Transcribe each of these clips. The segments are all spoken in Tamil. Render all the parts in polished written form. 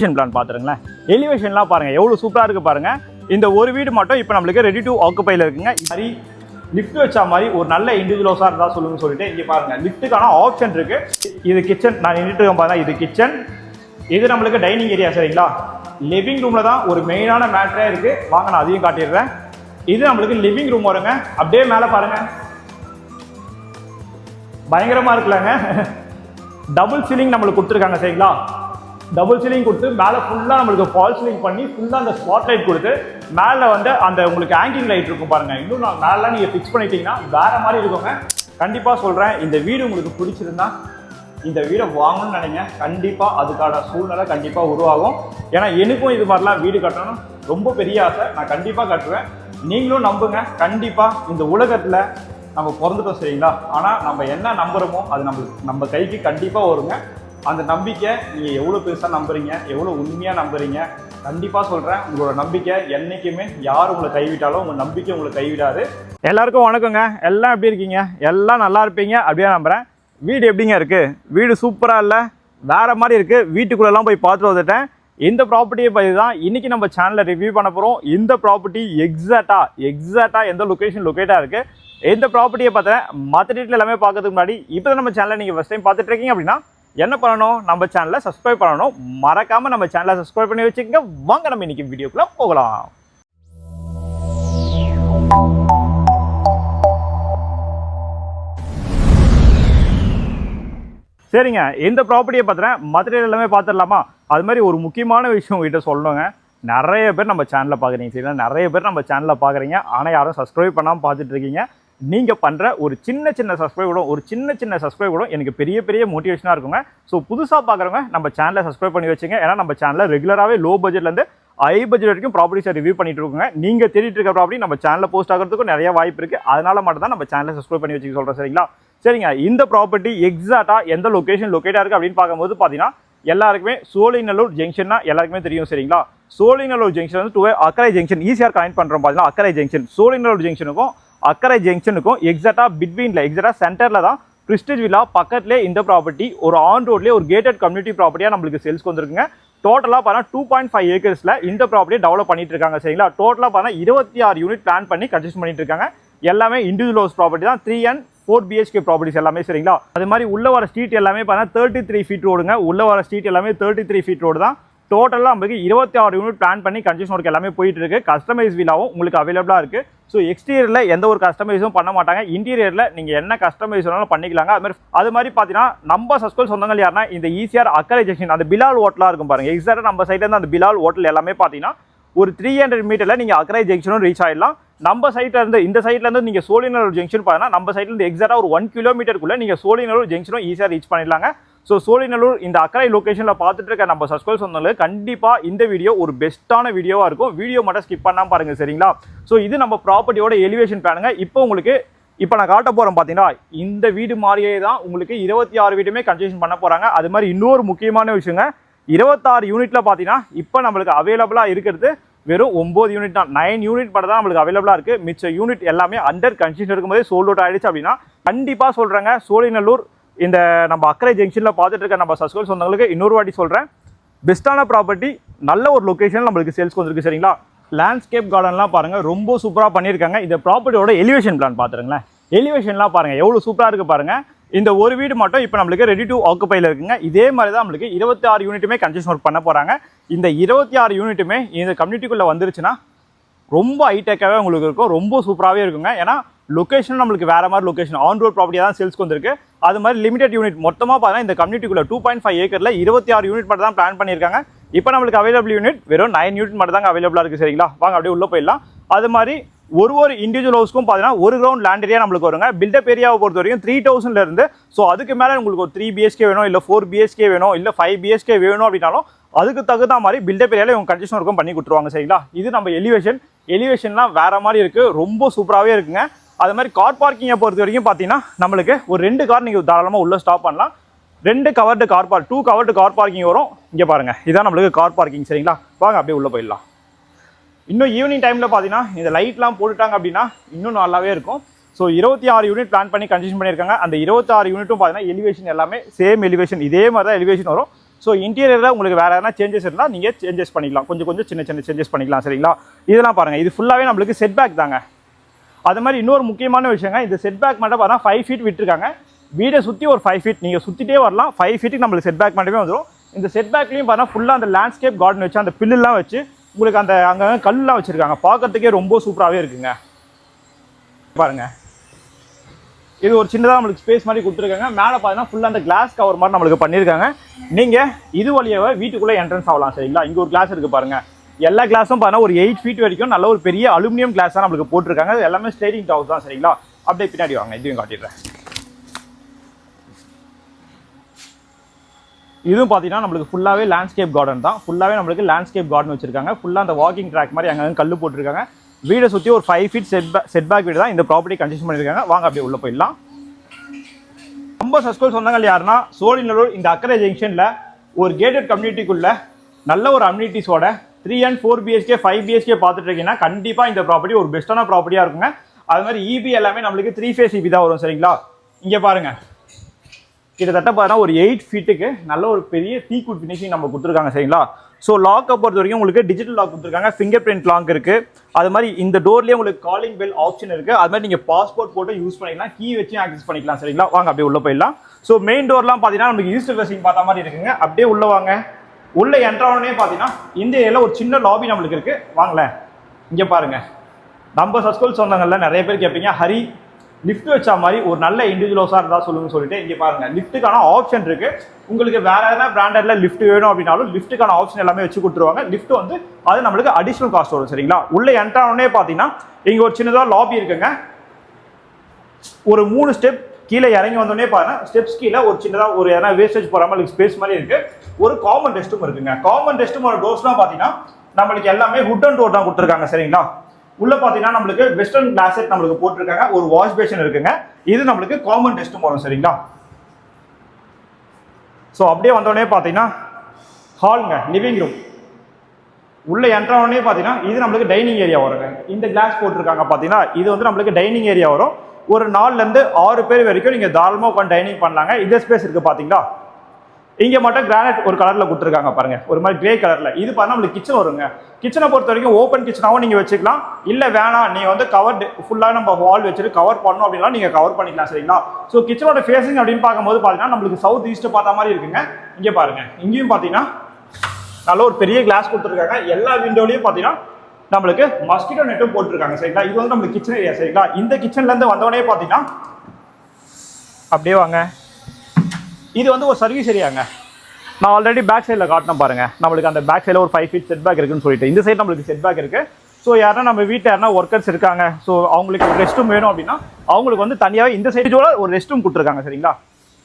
பிளான் பாத்துருங்களேன். எலிவேஷன்லாம் பாருங்க எவ்வளவு சூப்பரா இருக்கு பாருங்க. இந்த ஒரு வீடு மட்டும் இப்போ நம்மளுக்கு ரெடி டு ஆக்குபைல இருக்குங்க. சரி லிஃப்ட் வச்ச மாதிரி ஒரு நல்ல இண்டிவிஜுவல்ஸா இருந்தா சொல்லுங்க சொல்லிட்டு இங்க பாருங்க லிஃப்ட்டுக்கான ஆப்ஷன் இருக்கு. இது கிச்சன், நான் நின்றுட்டு இருக்கேன் பாருங்க, இது கிச்சன், இது நம்மளுக்கு டைனிங் ஏரியா சரிங்களா. லிவிங் ரூம்ல தான் ஒரு மெயினான மேட்டரே இருக்கு. வாங்க நான் அதையும் காட்டிடுறேன். இது நம்மளுக்கு லிவிங் ரூம் வருங்க. அப்படியே மேல பாருங்க பயங்கரமா இருக்குல்லங்க. டபுள் சீலிங் நம்மளுக்கு கொடுத்துருக்காங்க சரிங்களா. டபுள் சீலிங் கொடுத்து மேலே ஃபுல்லாக நம்மளுக்கு ஃபால் சீலிங் பண்ணி ஃபுல்லாக அந்த ஸ்பாட் லைட் கொடுத்து மேலே வந்து அந்த உங்களுக்கு ஹேங்கிங் லைட் இருக்கும் பாருங்க. இன்னும் நான் மேலே நீங்கள் ஃபிக்ஸ் பண்ணிட்டீங்கன்னா வேற மாதிரி இருக்குங்க. கண்டிப்பாக சொல்கிறேன், இந்த வீடு உங்களுக்கு பிடிச்சிருந்தா இந்த வீடை வாங்கணும்னு நினைங்க. கண்டிப்பாக அதுக்கான சூழ்நிலை கண்டிப்பாக உருவாகும். ஏன்னா எனக்கும் இது மாதிரிலாம் வீடு கட்டணும் ரொம்ப பெரிய ஆசை. நான் கண்டிப்பாக கட்டுவேன், நீங்களும் நம்புங்க. கண்டிப்பாக இந்த உலகத்தில் நம்ம பிறந்துட்டோம் சரிங்களா. ஆனால் நம்ம என்ன நம்புகிறோமோ அது நம்ம கைக்கு கண்டிப்பாக வருங்க. அந்த நம்பிக்கை நீங்கள் எவ்வளோ பெருசாக நம்புறீங்க, எவ்வளோ உண்மையாக நம்புறீங்க, கண்டிப்பாக சொல்கிறேன் உங்களோட நம்பிக்கை என்றைக்குமே யார் உங்களை கைவிட்டாலும் உங்கள் நம்பிக்கை உங்களை கைவிடாது. எல்லாருக்கும் வணக்கங்க. எல்லாம் எப்படி இருக்கீங்க? எல்லாம் நல்லா இருப்பீங்க அப்படியே நம்புகிறேன். வீடு எப்படிங்க இருக்குது? வீடு சூப்பராக இல்லை, வேறு மாதிரி இருக்குது. வீட்டுக்குள்ளெல்லாம் போய் பார்த்துட்டு வந்துட்டேன். இந்த ப்ராப்பர்ட்டியை பற்றி தான் இன்றைக்கி நம்ம சேனலில் ரிவ்யூ பண்ண போகிறோம். இந்த ப்ராப்பர்ட்டி எக்ஸாக்டாக எந்த லொக்கேட்டாக இருக்குது, இந்த ப்ராப்பர்ட்டியை பார்த்தேன் மற்ற டீட்டெயில் எல்லாமே பார்க்கறதுக்கு முன்னாடி இப்போ தான் நம்ம சேனலை நீங்கள் ஃபஸ்ட் டைம் பார்த்துட்டு இருக்கீங்க அப்படின்னா என்ன பண்ணணும், நம்ம சேனலை சப்ஸ்கிரைப் பண்ணணும். மறக்காமல் நம்ம சேனலை சப்ஸ்கிரைப் பண்ணி வச்சுக்கோங்க. வாங்க நம்ம இன்னைக்கு வீடியோக்குள்ளே போகலாம். சரிங்க, இந்த ப்ராப்பர்ட்டியை பார்த்துறேன் மற்ற எல்லாமே பார்த்துடலாமா? அது மாதிரி ஒரு முக்கியமான விஷயம் உங்ககிட்ட சொல்லணுங்க. நிறைய பேர் நம்ம சேனலில் பார்க்குறீங்க சரிங்களா, நிறைய பேர் நம்ம சேனலில் பார்க்குறீங்க, ஆனால் யாரும் சப்ஸ்கிரைப் பண்ணாமல் பார்த்துட்டு இருக்கீங்க. நீங்கள் பண்ணுற ஒரு சின்ன சப்ஸ்கிரைப் கூட எனக்கு பெரிய மோட்டிவேஷனாக இருக்குங்க. ஸோ புதுசாக பார்க்குறவங்க நம்ம சேனலை சப்ஸ்கிரைப் பண்ணி வச்சுங்க. ஏன்னா நம்ம சேனலில் ரெகுலராகவே லோ பட்ஜெட்லேருந்து ஹை பட்ஜெட் வரைக்கும் ப்ராப்பர்ட்டிஸை ரிவ்யூ பண்ணிட்டு இருக்கோங்க. நீங்கள் தேடிட்டு இருக்க ப்ராப்பர்ட்டி நம்ம சேனலில் போஸ்ட் ஆகிறதுக்கும் நிறைய வாய்ப்பு இருக்குது. அதனால மட்டும் தான் நம்ம சேனலை சப்ஸ்கிரைப் பண்ணி வச்சுக்க சொல்கிறேன் சரிங்களா. சரிங்க, இந்த ப்ராப்பர்ட்டி எக்ஸாக்டாக எந்த லொக்கேட்டாக இருக்குது அப்படின்னு பார்க்கும்போது பார்த்தீங்கன்னா எல்லாருக்குமே சோழிநல்லூர் ஜங்ஷன்னா எல்லாருக்குமே தெரியும் சரிங்களா. சோழிநல்லூர் ஜங்ஷன் வந்து அக்கரை ஜங்ஷன் ஈஸியாக கனெக்ட் பண்ணுறோம் பார்த்தீங்கன்னா. அக்கரை ஜங்ஷன் சோழிநல்லூர் ஜங்ஷனுக்கும் அக்கரை ஜங்ஷனுக்கும் எக்ஸாக்டாக சென்டரில் தான் பிரிஸ்டேஜ் வில்லா பக்கத்துலேயே இந்த ப்ராப்பர்ட்டி ஒரு ஆன் ரோட்லேயே ஒரு கேட்டட் கம்யூனிட்டி ப்ராப்பர்ட்டியாக நம்மளுக்கு சேல்ஸ்க்கு வந்துருக்குங்க. டோட்டலாக பார்த்தா 2.5 ஏக்கர்ஸில் இந்த ப்ராப்பர்ட்டியை டெவலப் பண்ணிட்டு இருக்காங்க சரிங்களா. டோட்டலாக பார்த்தா 26 யூனிட் பிளான் பண்ணி கன்ஸ்ட்ரக்ஷன் பண்ணிட்டு இருக்காங்க. எல்லாமே இண்டிவிஜுவல் ஹவுஸ் ப்ராப்பர்ட்டி தான். 3 and 4 BHK ப்ராப்பர்ட்டிஸ் எல்லாமே சரிங்களா. அது மாதிரி உள்ள வர ஸ்ட்ரீட் எல்லாமே பார்த்தா 33 ஃபீட் ரோடுங்க. உள்ள வர ஸ்ட்ரீட் எல்லாமே 33 ஃபீட் ரோடு தான். டோட்டலாக நம்மளுக்கு 26 யூனிட் பிளான் பண்ணி கன்ஸ்ட்ரக்ஷன் ஒர்க் எல்லாமே போயிட்டு இருக்கு. கஸ்டமைஸ் வில்லாவும் உங்களுக்கு அவைலபிளாக இருக்குது. ஸோ எக்ஸ்டீரியரில் எந்த ஒரு கஸ்டமைஸும் பண்ண மாட்டாங்க. இன்டீரியரில் நீங்கள் என்ன கஸ்டமைஸ் வேணாலும் பண்ணிக்கலாங்க. அது மாதிரி பார்த்தீங்கன்னா நம்ம சஸ்கோல் சொந்தங்கள் யாருன்னா இந்த ஈசிஆர் அக்கரை ஜங்ஷன் அந்த பிலால் ஹோட்டலாக இருக்கும் பாருங்க. எக்ஸாக்டாக நம்ம சைட்லேருந்து அந்த பிலால் ஹோட்டல் எல்லாமே பார்த்தீங்கன்னா ஒரு 300 மீட்டரில் நீங்கள் அக்கரை ஜங்ஷனும் ரீச் ஆகிடலாம். நம்ம சைட்ல இருந்து இந்த சைட்ல இருந்து நீங்கள் சோழிநல்லூர் ஜங்ஷன் பார்த்தீங்கன்னா நம்ம சைட்ல இருந்து எக்ஸாக்டாக ஒரு 1 கிலோமீட்டருக்குள்ளே நீங்கள் சோழிநல்லூர் ஜங்ஷனும் ஈஸியாக ரீச் பண்ணிடலாங்க. ஸோ சோழிநல்லூர் இந்த அக்கரை லொக்கேஷனில் பார்த்துட்டு இருக்க நம்ம சப்ஸ்கிரைப் சொன்னவங்களுக்கு கண்டிப்பாக இந்த வீடியோ ஒரு பெஸ்ட்டான வீடியோவாக இருக்கும். வீடியோ மட்டும் ஸ்கிப் பண்ணாமல் பாருங்கள் சரிங்களா. ஸோ இது நம்ம ப்ராப்பர்ட்டியோட எலிவேஷன் பிளானுங்க. இப்போ நான் காட்ட போகிறேன் பார்த்தீங்கன்னா இந்த வீடு மாதிரியே தான் உங்களுக்கு 26 வீடுமே கன்ஸ்ட்ரக்ஷன் பண்ண போகிறாங்க. அது மாதிரி இன்னொரு முக்கியமான விஷயங்க, 26 யூனிட்டில் பார்த்தீங்கன்னா இப்போ நம்மளுக்கு அவைலபிளாக இருக்கிறது வெறும் 9 யூனிட் தான். 9 யூனிட் மட்டும் தான் நம்மளுக்கு அவைலபிளாக இருக்குது. மிச்ச யூனிட் எல்லாமே அண்டர் கன்ஸ்ட்ரக்ஷன் இருக்கும்போதே சோல்ட் அவுட் ஆகிடுச்சு அப்படின்னா கண்டிப்பாக சொல்கிறேங்க சோழிநல்லூர் இந்த நம்ம அக்கரை ஜங்ஷனில் பார்த்துட்டு இருக்க நம்ம சஸ்கோல் சொந்தங்களுக்கு இன்னொரு வாட்டி சொல்கிறேன், பெஸ்ட்டான ப்ராப்பர்ட்டி நல்ல ஒரு லொக்கேஷன் நம்மளுக்கு சேல்ஸ்க்கு வந்துருக்கு சரிங்களா. லேண்ட்ஸ்கேப் கார்டன்லாம் பாருங்கள் ரொம்ப சூப்பராக பண்ணியிருக்காங்க. இந்த ப்ராப்பர்ட்டியோட எலிவேஷன் பிளான் பார்த்துருங்களேன். எலிவேஷன்லாம் பாருங்கள் எவ்வளோ சூப்பராக இருக்குது பாருங்கள். இந்த ஒரு வீடு மட்டும் இப்போ நம்மளுக்கு ரெடி டு ஆக்குபைல இருக்குங்க. இதே மாதிரி தான் நம்மளுக்கு 26 யூனிட்டுமே கன்ஸ்ட்ரக்ஷன் ஒர்க் பண்ண போகிறாங்க. இந்த 26 யூனிட்டுமே இந்த கம்யூனிட்டிக்குள்ளே வந்துருச்சுன்னா ரொம்ப ஹைடெக்காகவே உங்களுக்கு இருக்கும், ரொம்ப சூப்பராகவே இருக்குங்க. ஏன்னா லொக்கேஷன் நம்மளுக்கு வேறு மாதிரி லொக்கேஷன் ஆன் ரோட் ப்ராப்பர்ட்டியாக தான் சேல்ஸ்க்கு வந்திருக்கு. அது மாதிரி லிமிடெட் யூனிட் மொத்தமாக பார்த்தீங்கன்னா இந்த கம்யூனிட்டிக்குள்ளே 2.5 ஏக்கரில் 26 யூனிட் மட்டும் தான் பிளான் பண்ணியிருக்காங்க. இப்போ நம்மளுக்கு அவைலபிள் யூனிட் வெறும் 9 யூனிட் மட்டும் தாங்க அவைலபிளாக இருக்குது சரிங்களா. வாங்க அப்படியே உள்ளே போயிடலாம். அது மாதிரி ஒரு இண்டிவிஜுவல் ஹவுஸ்க்கும் பார்த்தீங்கன்னா ஒரு கிரவுண்ட் லேண்ட் ஏரியா நம்மளுக்கு வருங்க. பில்டப் ஏரியாவை பொறுத்த வரைக்கும் 3000 இருந்து ஸோ அதுக்கு மேலே உங்களுக்கு ஒரு 3 BHK வேணும், இல்லை 4 BHK வேணும், இல்லை 5 BHK வேணும் அப்படின்னாலும் அதுக்கு தகுந்த மாதிரி பில்டப் ஏரியாவில் இவங்க கன்ஸ்ட்ரக்ஷன் ஒர்க்கும் பண்ணி கொடுத்துருவாங்க சரிங்களா. இது நம்ம எலிவேஷன்லாம் வேறு மாதிரி இருக்குது, ரொம்ப சூப்பராகவே இருக்குங்க. அது மாதிரி கார் பார்க்கிங்கை பொறுத்த வரைக்கும் பார்த்தீங்கன்னா நம்மளுக்கு ஒரு 2 கார் நீங்கள் தாராளமாக உள்ளே ஸ்டாப் பண்ணலாம். 2 covered car 2 covered car parking வரும். இங்கே பாருங்கள் இதான் நம்மளுக்கு கார் பார்க்கிங் சரிங்களா. வாங்க அப்படியே உள்ளே போயிடலாம். இன்னும் ஈவினிங் டைமில் பார்த்தீங்கன்னா இந்த லைட்லாம் போட்டுட்டாங்க அப்படின்னா இன்னும் நல்லாவே இருக்கும். ஸோ 26 யூனிட் பிளான் பண்ணி கன்ஸ்ட்ரக்ஷன் பண்ணியிருக்காங்க. அந்த 26 யூனிட்டும் பார்த்தீங்கன்னா எலிவேஷன் எல்லாமே சேம் எலிவேஷன், இதே மாதிரி தான் எலிவேஷன் வரும். ஸோ இன்டீரியரில் உங்களுக்கு வேறு எதனா சேஞ்சஸ் இருந்தால் நீங்கள் சேஞ்சஸ் பண்ணிக்கலாம், கொஞ்சம் சின்ன சேஞ்சஸ் பண்ணிக்கலாம் சரிங்களா. இதெல்லாம் பாருங்கள், இது ஃபுல்லாகவே நம்மளுக்கு செட் பேக் தாங்க. அது மாதிரி இன்னொரு முக்கியமான விஷயங்க, இந்த செட் பேக் மட்டும் பார்த்தா 5 ஃபீட் விட்டுருக்காங்க. வீடை சுற்றி ஒரு 5 ஃபீட் நீங்கள் சுற்றிட்டே வரலாம். 5 ஃபீட்டுக்கு நம்மளுக்கு செட் பேக் மட்டுமே வந்துடும். இந்த செட் பேக்லேயும் பார்த்தா ஃபுல்லாக அந்த லேண்ட்ஸ்கேப் கார்டன் வச்சு அந்த பில்லுலாம் வச்சு உங்களுக்கு அந்த அங்கே கல்லாம் வச்சுருக்காங்க. பார்க்கறதுக்கே ரொம்ப சூப்பராகவே இருக்குங்க. பாருங்கள், இது ஒரு சின்னதாக நம்மளுக்கு ஸ்பேஸ் மாதிரி கொடுத்துருக்காங்க. மேலே பார்த்தீங்கன்னா ஃபுல்லாக அந்த கிளாஸ் கவர் மாதிரி நம்மளுக்கு பண்ணியிருக்காங்க. நீங்கள் இது வழியாக வீட்டுக்குள்ளே என்ட்ரன்ஸ் ஆகலாம் சரிங்களா. இங்கே ஒரு கிளாஸ் இருக்குது பாருங்கள். எல்லா கிளாஸும் பார்த்தீங்கன்னா ஒரு 8 ஃபீட் வரைக்கும் நல்ல ஒரு பெரிய அலுமினியம் கிளாஸ் தான் நம்மளுக்கு போட்டிருக்காங்க. எல்லாமே ஸ்லைடிங் டவுஸ் தான் சரிங்களா. அப்படியே பின்னாடி வாங்க, இதையும் காட்டிடுறேன். இதுவும் பார்த்தீங்கன்னா நம்மளுக்கு ஃபுல்லாகவே லேண்ட்ஸ்கேப் கார்டன் தான். ஃபுல்லாகவே நம்மளுக்கு லேண்ட்ஸ்கேப் கார்டன் வச்சிருக்காங்க. ஃபுல்லாக அந்த வாக்கிங் ட்ராக் மாதிரி அங்கே கல் போட்டிருக்காங்க. வீடை சுற்றி ஒரு 5 ஃபீட் செட் பேக் வீடு தான் இந்த ப்ராப்பர்ட்டி கன்ஸ்ட்ரக்ஷன் பண்ணியிருக்காங்க. வாங்க அப்படியே உள்ளே போயிடலாம். ரொம்ப சஸ்கோல் சொந்தங்கள் யாருன்னா சோழிநல்லூர் இந்த அக்கரை ஜங்ஷனில் ஒரு கேட்டட் கம்யூனிட்டிக்குள்ள நல்ல ஒரு அம்யூனிட்டிஸோட 3 and 4 BHK 5 BHK பார்த்துட்டு இருக்கீங்கன்னா கண்டிப்பாக இந்த ப்ராப்பர்ட்டி ஒரு பெஸ்ட்டான ப்ராப்பர்ட்டியாக இருக்குங்க. அது மாதிரி இபி எல்லாமே நம்மளுக்கு 3 phase இபி தான் வரும் சரிங்களா. இங்கே பாருங்கள், கிட்டத்தட்ட பார்த்தா ஒரு 8 ஃபீட்டுக்கு நல்ல ஒரு பெரிய டீக்வுட் ஃபினிஷிங் நம்ம கொடுத்துருக்காங்க சரிங்களா. ஸோ லாக்கை பொறுத்த வரைக்கும் உங்களுக்கு டிஜிட்டல் லாக் கொடுத்துருக்காங்க, ஃபிங்கர் பிரிண்ட் லாக் இருக்குது. அது மாதிரி இந்த டோர்லேயே உங்களுக்கு காலிங் பெல் ஆப்ஷன் இருக்குது. அது மாதிரி நீங்கள் பாஸ்போர்ட் போட்டு யூஸ் பண்ணிக்கலாம், கீ வச்சு ஆக்சஸ் பண்ணிக்கலாம் சரிங்களா. வாங்க அப்படியே உள்ளே போயிடலாம். ஸோ மெயின் டோர்லாம் பார்த்தீங்கன்னா நமக்கு ஈஸ்ட் ஃபேசிங் பார்த்த மாதிரி இருக்குங்க. அப்படியே உள்ளே வாங்க. உள்ளே என்ட்ரானே பார்த்தீங்கன்னா இந்த ஏரியாவில் ஒரு சின்ன லாபி நம்மளுக்கு இருக்குது. வாங்களேன், இங்கே பாருங்கள். நம்ம சஸ்கோல் சொந்தங்கள்ல நிறைய பேர் கேட்பீங்க, ஹரி லிஃப்ட் வச்சா மாதிரி ஒரு நல்ல இண்டிவிஜுவல்ஸாக இருந்தால் சொல்லுங்கன்னு சொல்லிட்டு இங்கே பாருங்கள், லிஃப்ட்டுக்கான ஆப்ஷன் இருக்குது. உங்களுக்கு வேறு எதனா பிராண்டட்ல லிஃப்ட் வேணும் அப்படின்னாலும் லிஃப்ட்டுக்கான ஆப்ஷன் எல்லாமே வச்சு கொடுத்துருவாங்க. லிஃப்ட் வந்து அது நம்மளுக்கு அடிஷனல் காஸ்ட் வரும் சரிங்களா. உள்ளே என்ட்ரானே பார்த்தீங்கன்னா இங்கே ஒரு சின்னதாக லாபி இருக்குங்க. ஒரு 3 ஸ்டெப் கீழே இறங்கி வந்தோடனே பாருங்க, ஸ்டெப்ஸ் கீழே ஒரு சின்னதாக ஒரு எதனா வேஸ்டேஜ் போகிற மாதிரி ஸ்பேஸ் மாதிரி இருக்குது. ஒரு காமன் ரெஸ்ட் ரூம் இருக்குங்க. காமன் ரெஸ்ட் ரூமோட டோர்ஸ்லாம் பார்த்தீங்கன்னா நம்மளுக்கு எல்லாமே வுட்டன் டோர் தான் கொடுத்துருக்காங்க சரிங்களா. உள்ள பார்த்தீங்கன்னா நம்மளுக்கு வெஸ்டர்ன் கிளாசெட் நம்மளுக்கு போட்டிருக்காங்க. ஒரு வாஷ் பேஷன் இருக்குங்க. இது நம்மளுக்கு காமன் ரெஸ்ட் ரூம் வரும் சரிங்களா. ஸோ அப்படியே வந்தோடனே பார்த்தீங்கன்னா ஹாலுங்க, லிவிங் ரூம். உள்ள என்ட்ரானே பார்த்தீங்கன்னா இது நம்மளுக்கு டைனிங் ஏரியா வருங்க. இந்த கிளாஸ் போட்டிருக்காங்க பார்த்தீங்கன்னா இது வந்து நம்மளுக்கு டைனிங் ஏரியா வரும். ஒரு 4லேருந்து 6 பேர் வரைக்கும் நீங்கள் தாராளமாக உட்காந்து டைனிங் பண்ணலாங்க. இந்த ஸ்பேஸ் இருக்குது பார்த்தீங்களா. இங்கே மட்டும் கிரானைட் ஒரு கலரில் கொடுத்துருக்காங்க பாருங்க, ஒரு மாதிரி கிரே கலரில். இது பார்த்தா நம்மளுக்கு கிச்சன் வருங்க. கிச்சனை பொறுத்த வரைக்கும் ஓப்பன் கிச்சனாகவும் நீங்கள் வச்சுக்கலாம். இல்லை வேணாம் நீங்கள் வந்து கவர் ஃபுல்லாக நம்ம வால் வச்சுட்டு கவர் பண்ணணும் அப்படின்னா நீங்கள் கவர் பண்ணிக்கலாம் சரிங்களா. ஸோ கிச்சனோட ஃபேஸிங் அப்படின்னு பார்க்கும்போது பார்த்தீங்கன்னா நம்மளுக்கு சவுத் ஈஸ்ட் பார்த்த மாதிரி இருக்குங்க. இங்கே பாருங்க, இங்கேயும் பார்த்தீங்கன்னா நல்ல ஒரு பெரிய கிளாஸ் கொடுத்துருக்காங்க. எல்லா விண்டோலையும் பார்த்தீங்கன்னா நம்மளுக்கு மஸ்கிட்டோ நெட்டும் போட்டிருக்காங்க சரிங்களா. இது வந்து நம்மளுக்கு கிச்சன் ஏரியா சரிங்களா. இந்த கிச்சன்லேருந்து வந்தோடனே பார்த்தீங்கன்னா அப்படியே வாங்க, இது வந்து ஒரு சர்வீஸ் ஏரியாங்க. நான் ஆல்ரெடி பேக் சைடில் காட்டினேன் பாருங்க, நம்மளுக்கு அந்த பேக் சைடில் ஒரு 5 ஃபீட் செட் பேக் இருக்குன்னு சொல்லிட்டு இந்த சைடு நம்மளுக்கு செட் பேக் இருக்குது. ஸோ யாருன்னா நம்ம வீட்டில் யாருன்னா ஒர்க்கர்ஸ் இருக்காங்க, ஸோ அவங்களுக்கு ஒரு ரெஸ்ட் ரூம் வேணும் அப்படின்னா அவங்களுக்கு வந்து தனியாகவே இந்த சைடோட ஒரு ரெஸ்ட் ரூம் கொடுத்துருக்காங்க சரிங்களா.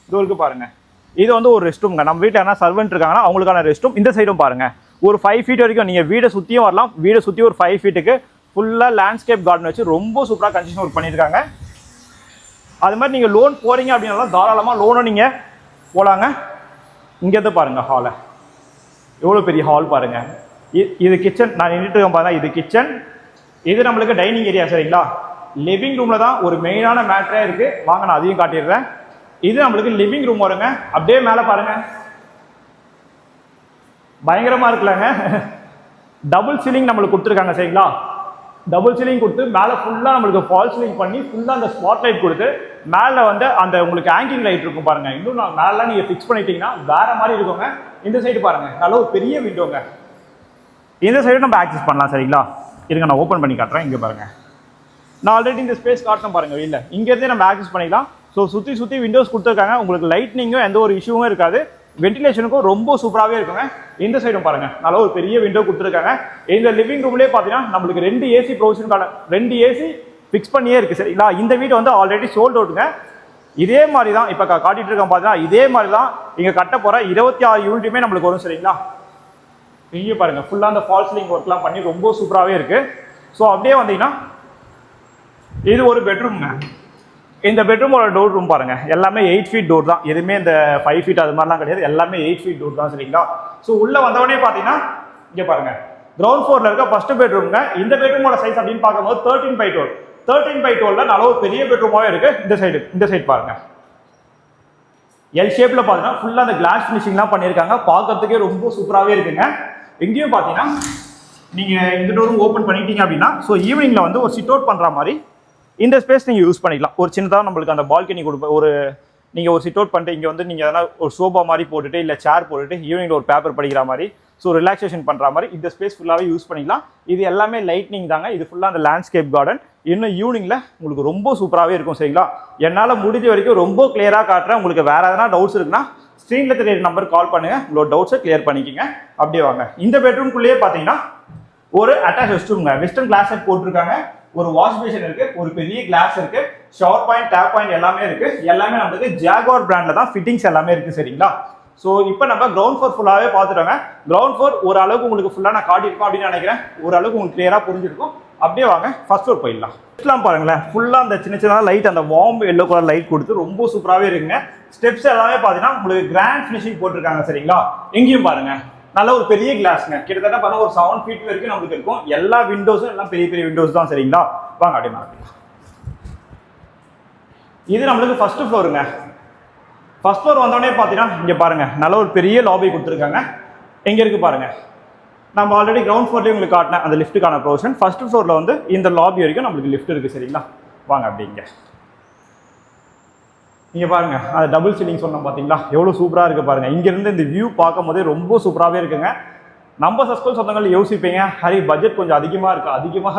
இது இருக்கு பாருங்க, இது வந்து ஒரு ரெஸ்ட் ரூம்ங்க. நம்ம வீட்டில் யாரா சர்வெண்ட் இருக்காங்கன்னா அவங்களுக்கான ரெஸ்ட் ரூம். இந்த சைடும் பாருங்க, ஒரு 5 ஃபீட் வரைக்கும் நீங்கள் வீடை சுற்றியும் வரலாம். வீடை சுற்றி ஒரு 5 ஃபீட்டுக்கு ஃபுல்லாக லேண்ட்ஸ்கேப் கார்டன் வச்சு ரொம்ப சூப்பராக கன்ஸ்ட்ரக்ஷன் ஒர்க் பண்ணியிருக்காங்க. அது மாதிரி நீங்கள் லோன் போகிறீங்க அப்படின்னாலும் தாராளமாக லோனும் நீங்கள் போகலாங்க. இங்கேருந்து பாருங்க ஹாலை, எவ்வளோ பெரிய ஹால் பாருங்க. இது கிச்சன், நான் நின்றுட்டு இருக்கேன் பாருங்க, இது கிச்சன். இது நம்மளுக்கு டைனிங் ஏரியா சரிங்களா. லிவிங் ரூமில் தான் ஒரு மெயினான மேட்டரே இருக்குது. வாங்க நான் அதையும் காட்டிடுறேன். இது நம்மளுக்கு லிவிங் ரூம் வருங்க. அப்படியே மேலே பாருங்க, பயங்கரமாக இருக்குல்லங்க. டபுள் சீலிங் நம்மளுக்கு கொடுத்துருக்காங்க சரிங்களா. டபுள் சீலிங் கொடுத்து மேலே ஃபுல்லாக நம்மளுக்கு ஃபால் சீலிங் பண்ணி ஃபுல்லாக அந்த ஸ்பாட் லைட் கொடுத்து மேலே வந்து அந்த உங்களுக்கு ஆங்கிங் லைட் இருக்கும் பாருங்க. இன்னும் நான் மேலே நீங்கள் ஃபிக்ஸ் பண்ணிட்டீங்கன்னா வேற மாதிரி இருக்குங்க. இந்த சைடு பாருங்க, நல்ல ஒரு பெரிய விண்டோங்க. இந்த சைடு நம்ம ஆக்சஸ் பண்ணலாம் சரிங்களா. இருங்க நான் ஓப்பன் பண்ணி காட்டுறேன். இங்கே பாருங்க, நான் ஆல்ரெடி இந்த ஸ்பேஸ் காட்டணும் பாருங்க வெளியில். இங்கேருந்தே நம்ம ஆக்சஸ் பண்ணிக்கலாம். ஸோ சுற்றி விண்டோஸ் கொடுத்துருக்காங்க. உங்களுக்கு லைட்னிங்கும் எந்த ஒரு இஷ்யூவும் இருக்காது. வென்டிலேஷனுக்கும் ரொம்ப சூப்பராகவே இருக்குங்க. இந்த சைடும் பாருங்க, நல்ல ஒரு பெரிய விண்டோ கொடுத்துருக்காங்க. இந்த லிவிங் ரூம்லேயே பார்த்தீங்கன்னா நம்மளுக்கு 2 ஏசி ப்ரொவிஷனுக்கான 2 ஏசி ஃபிக்ஸ் பண்ணியே இருக்குது சரிங்களா. இந்த வீடு வந்து ஆல்ரெடி சோல்ட் அவுட்டுங்க. இதே மாதிரி தான் இப்போ காட்டிட்டு இருக்கோம் பார்த்தீங்கன்னா, இதே மாதிரி தான் இங்கே கட்ட போகிற 26 யூனிட்டுமே நம்மளுக்கு வரும் சரிங்களா. இங்கே பாருங்க, ஃபுல்லாக அந்த ஃபால் சீலிங் ஒர்க்லாம் பண்ணி ரொம்ப சூப்பராகவே இருக்குது. ஸோ அப்படியே வந்தீங்கன்னா இது ஒரு பெட்ரூம்ங்க. இந்த பெட்ரூமோட டோர் ரூம் பாருங்க, எல்லாமே 8 ஃபீட் டோர் தான். எதுவுமே இந்த 5 ஃபீட் அது மாதிரிலாம் கிடையாது. எல்லாமே 8 ஃபீட் டோர் தான் சரிங்களா. ஸோ உள்ள வந்தவொடனே பார்த்தீங்கன்னா இங்கே பாருங்க, கிரவுண்ட் ஃப்ளோரில் இருக்க ஃபர்ஸ்ட் பெட்ரூம்ங்க. இந்த பெட்ரூமோட சைஸ் அப்படின்னு பார்க்கும்போது 13x12. 13x12 நல்ல ஒரு பெரிய பெட்ரூமாவே இருக்கு. இந்த சைடு பாருங்க, எல் ஷேப்ல பார்த்தீங்கன்னா ஃபுல்லாக அந்த கிளாஸ் ஃபினிஷிங்லாம் பண்ணியிருக்காங்க, பார்க்கறதுக்கே ரொம்ப சூப்பராகவே இருக்குங்க. எங்கேயும் பார்த்தீங்கன்னா நீங்கள் இந்த டோரும் ஓப்பன் பண்ணிட்டீங்க அப்படின்னா, ஸோ ஈவினிங்கில் வந்து ஒரு சிட் அவுட் பண்ணுற மாதிரி இந்த ஸ்பேஸ் நீங்கள் யூஸ் பண்ணிக்கலாம். ஒரு சின்னதாக நம்மளுக்கு அந்த பால்கனி கொடுப்ப ஒரு நீங்கள் ஒரு சிட் அவுட் பண்ணிட்டு இங்கே வந்து நீங்கள் எதனா ஒரு சோபா மாதிரி போட்டுட்டு இல்லை சேர் போட்டுட்டு ஈவினிங்கில் ஒரு பேப்பர் படிக்கிற மாதிரி, ஸோ ரிலாக்ஸேஷன் பண்ணுற மாதிரி இந்த ஸ்பேஸ் ஃபுல்லாகவே யூஸ் பண்ணிக்கலாம். இது எல்லாமே லைட்னிங் தாங்க. இது ஃபுல்லாக அந்த லேண்ட்ஸ்கேப் கார்டன். இன்னும் ஈவினிங்கில் உங்களுக்கு ரொம்ப சூப்பராகவே இருக்கும். சரிங்களா, என்னால் முடிஞ்ச வரைக்கும் ரொம்ப கிளியராக காட்டுறேன். உங்களுக்கு வேறு எதனா டவுட்ஸ் இருக்குன்னா ஸ்க்ரீனில் தெரிய நம்பர் கால் பண்ணுங்கள், உங்களோட டவுட்ஸை கிளியர் பண்ணிக்கோங்க. அப்படியே வாங்க. இந்த பெட்ரூம்குள்ளேயே பார்த்தீங்கன்னா ஒரு அட்டாச் ரெஸ்ட் ரூம்ங்க. வெஸ்டர்ன் கிளாஸ் செட் போட்டிருக்காங்க. ஒரு வாஷ் பேஷன் இருக்கு, ஒரு பெரிய கிளாஸ் இருக்கு, ஷவர் பாயிண்ட், டேப் பாயிண்ட் எல்லாமே இருக்கு. எல்லாமே நமக்கு ஜாகுவார் பிராண்ட்ல தான் ஃபிட்டிங்ஸ் எல்லாமே இருக்கு. சரிங்களா, ஸோ இப்போ நம்ம கிரவுண்ட் ஃப்ளோர் ஃபுல்லாகவே பார்த்துட்டோங்க. கிரவுண்ட் ஃப்ளோர் ஓரளவுக்கு உங்களுக்கு ஃபுல்லாக நான் காட்டியிருக்கோம் அப்படின்னு நினைக்கிறேன். ஓரளவுக்கு உங்களுக்கு கிளியராக புரிஞ்சிருக்கும். அப்படியே வாங்க ஃபர்ஸ்ட் ஃப்ளோர் போயிடலாம். ஃபர்ஸ்ட்லாம் பாருங்களேன், ஃபுல்லாக அந்த சின்ன சின்ன லைட், அந்த வார்ம் எல்லோ கலர் லைட் கொடுத்து ரொம்ப சூப்பராகவே இருக்குங்க. ஸ்டெப்ஸ் எல்லாமே பார்த்தீங்கன்னா உங்களுக்கு கிராண்ட் ஃபினிஷிங் போட்டிருக்காங்க. சரிங்களா, எங்கேயும் பாருங்க நல்ல ஒரு பெரிய கிளாஸ்ங்க. கிட்டத்தட்ட பார்த்தா ஒரு 7 feet வரைக்கும் நம்மளுக்கு இருக்கும். எல்லா விண்டோஸும் எல்லாம் பெரிய பெரிய விண்டோஸ் தான். சரிங்களா, வாங்க அப்படியே மாற்றிக்கலாம். இது நம்மளுக்கு ஃபர்ஸ்ட் ஃப்ளோருங்க. ஃபர்ஸ்ட் ஃப்ளோர் வந்தோடனே பார்த்தீங்கன்னா இங்கே பாருங்க நல்ல ஒரு பெரிய லாபி கொடுத்துருக்காங்க. எங்கே இருக்கு பாருங்க, நம்ம ஆல்ரெடி கிரவுண்ட் ஃப்ளோர்லேயே உங்களுக்கு காட்டினேன் அந்த லிஃப்ட்டுக்கான ப்ரொவிஷன். ஃபர்ஸ்ட் ஃப்ளோரில் வந்து இந்த லாபி வரைக்கும் நம்மளுக்கு லிஃப்ட் இருக்குது. சரிங்களா, வாங்க அப்படிங்க. இங்கே பாருங்க அது டபுள் சீலிங் சொன்னோம் பார்த்தீங்களா, எவ்வளோ சூப்பராக இருக்குது பாருங்க. இங்கேருந்து இந்த வியூ பார்க்கும் போதே ரொம்ப சூப்பராகவே இருக்குங்க. நம்ம சஸ்கோல் சொந்தங்கள் யோசிப்பீங்க, ஹரி பட்ஜெட் கொஞ்சம் அதிகமாக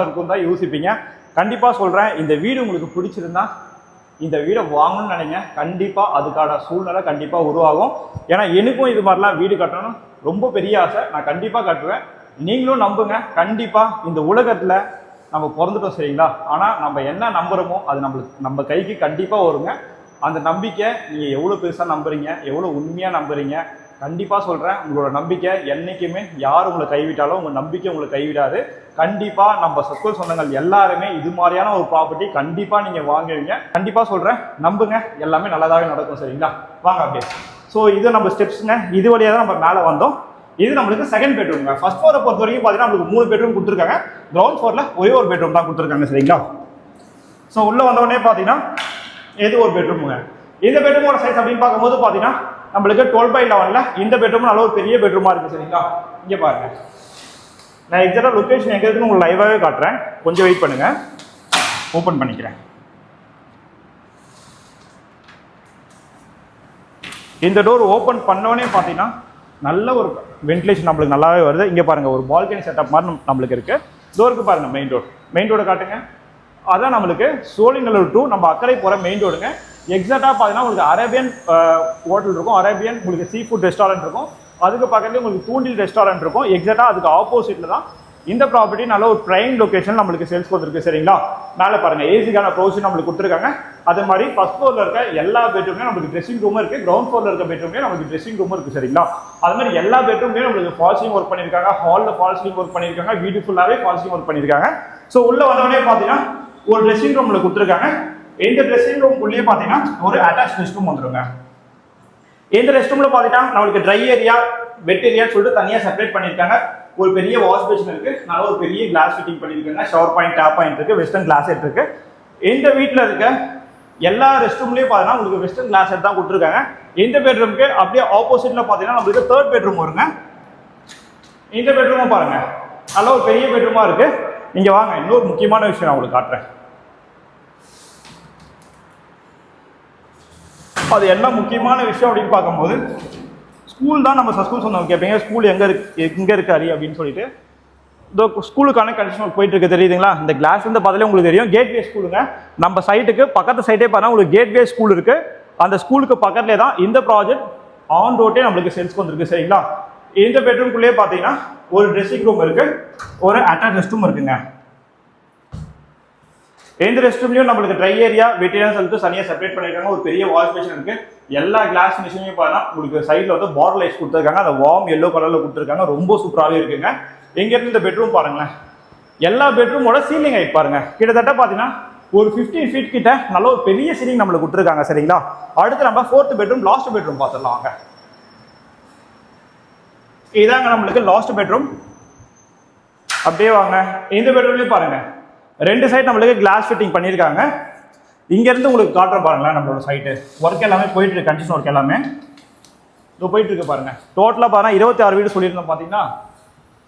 இருக்கும் தான் யோசிப்பீங்க. கண்டிப்பாக சொல்கிறேன், இந்த வீடு உங்களுக்கு பிடிச்சிருந்தா இந்த வீடை வாங்கணும்னு நினைங்க. கண்டிப்பாக அதுக்கான சூழ்நிலை கண்டிப்பாக உருவாகும். ஏன்னா எனக்கும் இது மாதிரிலாம் வீடு கட்டணும் ரொம்ப பெரிய ஆசை. நான் கண்டிப்பாக கட்டுவேன், நீங்களும் நம்புங்க. கண்டிப்பாக இந்த உலகத்தில் நம்ம பிறந்துட்டோம். சரிங்களா, ஆனால் நம்ம என்ன நம்புகிறோமோ அது நம்ம கைக்கு கண்டிப்பாக வருங்க. அந்த நம்பிக்கை நீங்கள் எவ்வளோ பெருசாக நம்புறீங்க, எவ்வளோ உண்மையாக நம்புறீங்க, கண்டிப்பாக சொல்கிறேன், உங்களோட நம்பிக்கை என்றைக்குமே யார் உங்களை கைவிட்டாலும் உங்கள் நம்பிக்கை உங்களை கைவிடாது. கண்டிப்பாக நம்ம சஸ்கோல் சொந்தங்கள் எல்லாருமே இது மாதிரியான ஒரு ப்ராப்பர்ட்டி கண்டிப்பாக நீங்கள் வாங்குவீங்க. கண்டிப்பாக சொல்கிறேன், நம்புங்க, எல்லாமே நல்லதாகவே நடக்கும். சரிங்களா, வாங்க அப்படியே. ஸோ இது நம்ம ஸ்டெப்ஸுங்க. இது வழியாக தான் நம்ம மேலே வந்தோம். இது நம்மளுக்கு செகண்ட் பெட்ரூம்ங்க. ஃபர்ஸ்ட் ஃப்ளோரை பொறுத்த வரைக்கும் பார்த்தீங்கன்னா நம்மளுக்கு 3 பெட்ரூம் கொடுத்துருக்காங்க. கிரவுண்ட் ஃப்ளோரில் ஒரே ஒரு பெட்ரூம் தான் கொடுத்துருக்காங்க. சரிங்களா, ஸோ உள்ளே வந்தோடனே பார்த்தீங்கன்னா இது ஒரு பெட்ரூமுங்க. இந்த பெட்ரூமோட சைஸ் அப்படின்னு பார்க்கும்போது பார்த்தீங்கன்னா நம்மளுக்கு 12/11 இந்த பெட்ரூம் நல்ல ஒரு பெரிய பெட்ரூமா இருக்கு. சரிங்களா, இங்கே பாருங்க, நான் எக்ஸாக்டா லொகேஷன் எங்க இருக்குன்னு உங்களுக்கு லைவாவே காட்டுறேன். கொஞ்சம் வெயிட் பண்ணுங்க, ஓப்பன் பண்ணிக்கிறேன். இந்த டோர் ஓப்பன் பண்ணோடனே பார்த்தீங்கன்னா நல்ல ஒரு வென்டிலேஷன் நம்மளுக்கு நல்லாவே வருது. இங்கே பாருங்க ஒரு பால்கனி செட்டப் மாதிரி நம்மளுக்கு இருக்கு. டோருக்கு பாருங்க மெயின் ரோடு காட்டுங்க. அதான் நம்மளுக்கு சோழிங்கநல்லூர் டு நம்ம அக்கறை போகிற மெயின் ரோடுங்க. எக்ஸாக்டாக பார்த்தீங்கன்னா உங்களுக்கு அரேபியன் ஹோட்டல் இருக்கும், அரேபியன் உங்களுக்கு சீ ஃபுட் ரெஸ்டாரண்ட் இருக்கும், அதுக்கு பக்கத்துலேயே உங்களுக்கு தூண்டில் ரெஸ்டாரண்ட் இருக்கும். எக்ஸாக்டாக அதுக்கு ஆப்போசிட்டில் தான் இந்த ப்ராப்பர்ட்டி நல்ல ஒரு ப்ரைம் லொக்கேஷன் நம்மளுக்கு சேல்ஸ் கொடுத்துருக்கு. சரிங்களா, மேலே பாருங்கள் ஏசிக்கான ப்ரொவிஷன் நம்மளுக்கு கொடுத்துருக்காங்க. அதே மாதிரி ஃபர்ஸ்ட் ஃப்ளோரில் இருக்க எல்லா பெட்ரூம்லேயும் நம்மளுக்கு ட்ரெஸ்ஸிங் ரூமும் இருக்குது. கிரவுண்ட் ஃப்ளோரில் இருக்க பெட்ரூம்லேயும் நம்மளுக்கு ட்ரெஸ்ஸிங் ரூமும் இருக்குது. சரிங்களா, அது மாதிரி எல்லா பெட்ரூம்லேயும் நம்மளுக்கு ஃபால்ஸிங் ஒர்க் பண்ணியிருக்காங்க, ஹாலில் ஃபால்ஸிங் ஒர்க் பண்ணியிருக்காங்க, வீடு ஃபுல்லாகவே ஃபால்ஸிங் ஒர்க் பண்ணியிருக்காங்க. ஸோ உள்ளே வந்தோடனே பார்த்தீங்கன்னா ஒரு ட்ரெஸ்ஸிங் ரூமில் கொடுத்துருக்காங்க. இந்த ட்ரெஸ்ஸிங் ரூம்குள்ளேயே பார்த்தீங்கன்னா ஒரு அட்டாச் ரெஸ்ட் ரூம் வந்துருங்க. இந்த ரெஸ்ட் ரூமில் பார்த்தீங்கன்னா நம்மளுக்கு ட்ரை ஏரியா, வெட் ஏரியான்னு சொல்லிட்டு தனியாக செப்பரேட் பண்ணியிருக்காங்க. ஒரு பெரிய வாஷ் பேஷன் இருக்கு, நல்ல ஒரு பெரிய கிளாஸ் ஃபிட்டிங் பண்ணியிருக்காங்க, ஷவர் பாயிண்ட், டேப் பாயிண்ட் இருக்கு, வெஸ்டர்ன் கிளாஸ் செட் இருக்கு. இந்த வீட்டில் இருக்க எல்லா ரெஸ்ட் ரூம்லேயும் பார்த்தீங்கன்னா உங்களுக்கு வெஸ்டர்ன் கிளாஸ் செட் தான் கொடுத்துருக்காங்க. இந்த பெட்ரூமுக்கு அப்படியே ஆப்போசிட்ல பார்த்தீங்கன்னா நம்மளுக்கு தேர்ட் பெட்ரூம் வருங்க. இந்த பெட்ரூமும் பாருங்க நல்ல ஒரு பெரிய பெட்ரூமா இருக்கு. இங்க வாங்க, இன்னொரு முக்கியமான விஷயம் நான் உங்களுக்கு காட்டுறேன். அது என்ன முக்கியமான விஷயம் அப்படின்னு பார்க்கும்போது, ஸ்கூல் தான் நம்ம ஸ்கூல் சொன்னவங்க கேட்பீங்க, ஸ்கூல் எங்கே இருக்கு ஹரி அப்படின்னு சொல்லிட்டு. இந்த ஸ்கூலுக்கான கண்டிஷன் போயிட்டு இருக்கு தெரியுதுங்களா. இந்த கிளாஸ் வந்து பார்த்தாலே உங்களுக்கு தெரியும், கேட்வே ஸ்கூலுங்க. நம்ம சைட்டுக்கு பக்கத்து சைட்டே பார்த்தா உங்களுக்கு கேட்வே ஸ்கூல் இருக்கு. அந்த ஸ்கூலுக்கு பக்கத்துலேயே தான் இந்த ப்ராஜெக்ட் ஆன் ரோட்டே நம்மளுக்கு சேல்ஸ் வந்துருக்கு. சரிங்களா, இந்த பெட்ரூம்குள்ளேயே பார்த்தீங்கன்னா ஒரு ட்ரெஸ்ஸிங் ரூம் இருக்கு, ஒரு அட்டாச் ரெஸ்ட் ரூம் இருக்குங்க. இந்த ரெஸ்ட் ரூம்லயும் நம்மளுக்கு ட்ரை ஏரியா, வெட் ஏரியா சொல்லிட்டு தனியாக செப்பரேட் பண்ணிருக்காங்க. ஒரு பெரிய வாஷ் பேஷன் இருக்கு. எல்லா கிளாஸ் ஃபினிஷிங்கும் பார்த்தா உங்களுக்கு சைடில் வந்து பார்டர் லைட்ஸ் கொடுத்துருக்காங்க. அந்த வார்ம் எல்லோ கலர்ல கொடுத்துருக்காங்க, ரொம்ப சூப்பராகவே இருக்குங்க. எங்க இருந்து இந்த பெட்ரூம் பாருங்களேன், எல்லா பெட்ரூமோட சீலிங் ஹைட் பாருங்க, கிட்டத்தட்ட பார்த்தீங்கன்னா ஒரு 15 feet கிட்ட நல்ல ஒரு பெரிய சீலிங் நம்மளுக்கு கொடுத்துருக்காங்க. சரிங்களா, அடுத்து நம்ம 4th பெட்ரூம், லாஸ்ட் பெட்ரூம் பார்த்துடலாம் வாங்க. இதாங்க நம்மளுக்கு லாஸ்ட் பெட்ரூம். அப்படியே வாங்க, இந்த பெட்ரூம்லயும் பாருங்க 2 சைடு நம்மளுக்கு கிளாஸ் ஃபிட்டிங் பண்ணியிருக்காங்க. இங்கேருந்து உங்களுக்கு காட்டுற பாருங்களேன் நம்மளோட சைட்டு ஒர்க் எல்லாமே போயிட்டு இருக்கு, கன்ஸ்ட்ரக்ஷன் ஒர்க் எல்லாமே இப்போ போயிட்டு இருக்கு பாருங்க. டோட்டலாக பாருங்க 26 வீடு சொல்லியிருந்தோம் பார்த்தீங்கன்னா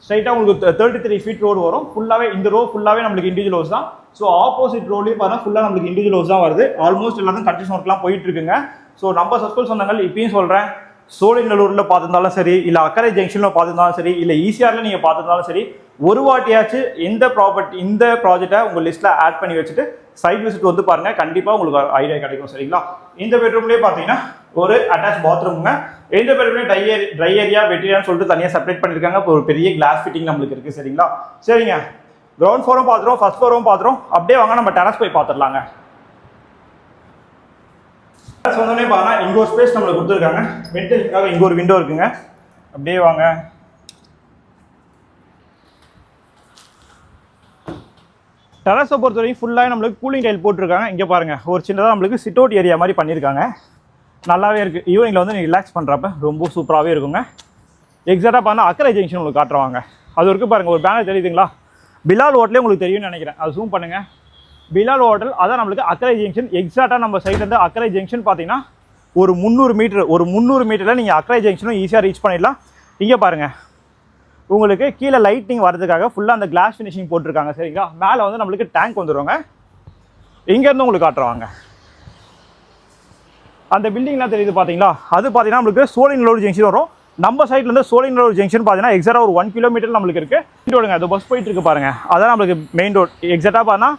ஸ்ட்ரைட்டாக உங்களுக்கு 33 ஃபீட் ரோடு வரும். ஃபுல்லாகவே இந்த ரோ ஃபுல்லாகவே நம்மளுக்கு இண்டிவிஜுவல் ஹவுஸ் தான். ஸோ ஆப்போசிட் ரோட்லேயும் பாருங்க ஃபுல்லாக நம்மளுக்கு இண்டிவிஜுவல் ஹவுஸ் தான் வருது. ஆல்மோஸ்ட் எல்லாத்தையும் கன்ஸ்ட்ரக்ஷன் ஒர்க்லாம் போயிட்டு இருக்குங்க. ஸோ நம்ம சஸ்கோல் சொன்னாங்க இப்பயும் சொல்கிறேன், சோழிநல்லூரில் பார்த்துருந்தாலும் சரி, இல்லை அக்கரை ஜங்ஷனில் பார்த்துருந்தாலும் சரி, இல்லை ஈசிஆரில் நீங்கள் பார்த்துருந்தாலும் சரி, ஒரு வாட்டியாச்சு இந்த ப்ராஜெக்டை உங்கள் லிஸ்ட்டில் ஆட் பண்ணி வச்சுட்டு சைட் விசிட் வந்து பாருங்கள். கண்டிப்பாக உங்களுக்கு ஐடியா கிடைக்கும். சரிங்களா? இந்த பெட்ரூம்லேயே பார்த்தீங்கன்னா ஒரு அட்டாச் பாத்ரூமுங்க. இந்த பெட்ரூம்லேயே ட்ரை ஏரியா வெட் ஏரியான்னு சொல்லிட்டு தனியாக செப்பரேட் பண்ணியிருக்காங்க. இப்போ ஒரு பெரிய கிளாஸ் ஃபிட்டிங் நம்மளுக்கு இருக்குது. சரிங்களா? சரிங்க, கிரவுண்ட் ஃப்ளோரும் பார்த்துரும், ஃபர்ஸ்ட் ஃப்ளோரும் பார்த்துரும். அப்படியே வாங்க நம்ம டெரஸ் போய் பார்த்துடலாங்க. டெரஸ் வந்தோடனே பாருங்க இங்கே ஒரு ஸ்பேஸ் நம்மளுக்கு கொடுத்துருக்காங்க. வென்டிலேஷனுக்காக இங்கே ஒரு விண்டோ இருக்குங்க. அப்படியே வாங்க. டெரஸை பொறுத்த வரைக்கும் ஃபுல்லாக நம்மளுக்கு கூலிங் டைல் போட்டிருக்காங்க. இங்கே பாருங்கள் ஒரு சின்னதாக நம்மளுக்கு சிட் அவுட் ஏரியா மாதிரி பண்ணியிருக்காங்க. நல்லாவே இருக்குது. ஈவினிங்கில் வந்து நீங்கள் ரிலாக்ஸ் பண்ணுறப்ப ரொம்ப சூப்பராகவே இருக்குங்க. எக்ஸாக்டாக பார்த்தா அக்கரை ஜங்ஷன் உங்களுக்கு காட்டுறாங்க. அது வரைக்கும் பாருங்கள் ஒரு பேனர் தெரியுதுங்களா? பிலால் ஹோட்டலே உங்களுக்கு தெரியும்னு நினைக்கிறேன். அது ஜூம் பண்ணுங்கள். பிலால் ஹோட்டல் அதான் நம்மளுக்கு அக்கரை ஜங்ஷன். எக்ஸாக்டாக நம்ம சைட்லேருந்து அக்கரை ஜங்ஷன் பார்த்தீங்கன்னா ஒரு 300 மீட்டரில் நீங்கள் அக்கரை ஜங்ஷனும் ஈஸியாக ரீச் பண்ணிடலாம். இங்கே பாருங்கள் உங்களுக்கு கீழே லைட்டிங் வரதுக்காக ஃபுல்லாக அந்த கிளாஸ் ஃபினிஷிங் போட்டிருக்காங்க. சரிங்களா? மேலே வந்து நம்மளுக்கு டேங்க் வந்துடுவாங்க. இங்கேருந்து உங்களுக்கு காட்டுறாங்க. அந்த பில்டிங்லாம் தெரியுது பார்த்தீங்களா? அது பார்த்தீங்கன்னா நம்மளுக்கு சோழிநல்லூர் ஜங்ஷன் வரும். நம்ம சைட்லேருந்து சோழிநல்லூர் ஜங்ஷன் பார்த்தீங்கன்னா எக்ஸாக்டாக ஒரு 1 கிலோமீட்டர் நம்மளுக்கு இருக்குது. ரோடுங்க அது பஸ் போயிட்டு இருக்கு பாருங்கள். அதான் நம்மளுக்கு மெயின் ரோட். எக்ஸாக்டாக பார்த்தா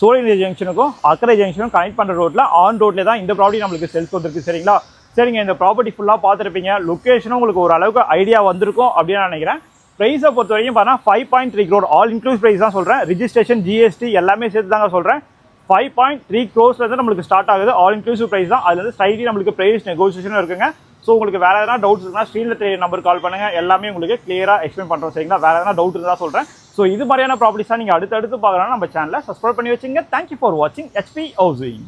சோழிநல்லூர் ஜங்ஷனுக்கும் அக்கரை ஜங்ஷனும் கனெக்ட் பண்ணுற ரோட்டில் ஆன் ரோட்லேயே தான் இந்த ப்ராப்பர்ட்டி நம்மளுக்கு செல்ஸ் வந்துருக்கு. சரிங்களா? சரிங்க, இந்த ப்ராப்பர்ட்டி ஃபுல்லாக பார்த்துருப்பீங்க. லொக்கேஷனும் உங்களுக்கு ஒரு அளவுக்கு ஐடியா வந்திருக்கும் அப்படின்னு நான் நினைக்கிறேன். ப்ரைஸை பொறுத்த வரைக்கும் பார்த்தா 5.3 crore ஆல் இன்க்ளூஸ் ப்ரைஸ் தான் சொல்கிறேன். ரிஜிஸ்ட்ரேஷன் ஜிஎஸ்டி எல்லாமே சேர்த்து தாங்க சொல்கிறேன். 5.3 crores நம்மளுக்கு ஸ்டார்ட் ஆகுது. ஆல் இன்க்ளூசிவ் ப்ரைஸ் தான். அதுல இருந்து ஸ்லைட்லி நம்மளுக்கு ப்ரைஸ் நெகோசியேஷனும் இருக்குங்க. ஸோ உங்களுக்கு வேறு எதனா டவுட்ஸ் இருக்குன்னா ஸ்க்ரீனில் தெரிய நம்பர் கால் பண்ணுங்கள். எல்லாமே உங்களுக்கு கிளியராக எக்ஸ்பிளைன் பண்ணுறோம். சரிங்களா? வேறு எதனா டவுட் இருந்தால் சொல்கிறேன். ஸோ இது மாதிரியான ப்ராப்பர்ட்டிஸ் தான் நீங்கள் அடுத்தடுத்து பார்க்குறோன்னா நம்ம சேனலை சப்ஸ்கிரைப் பண்ணி வச்சுங்க. தேங்க்யூ ஃபார் வாட்சிங் HP Housing.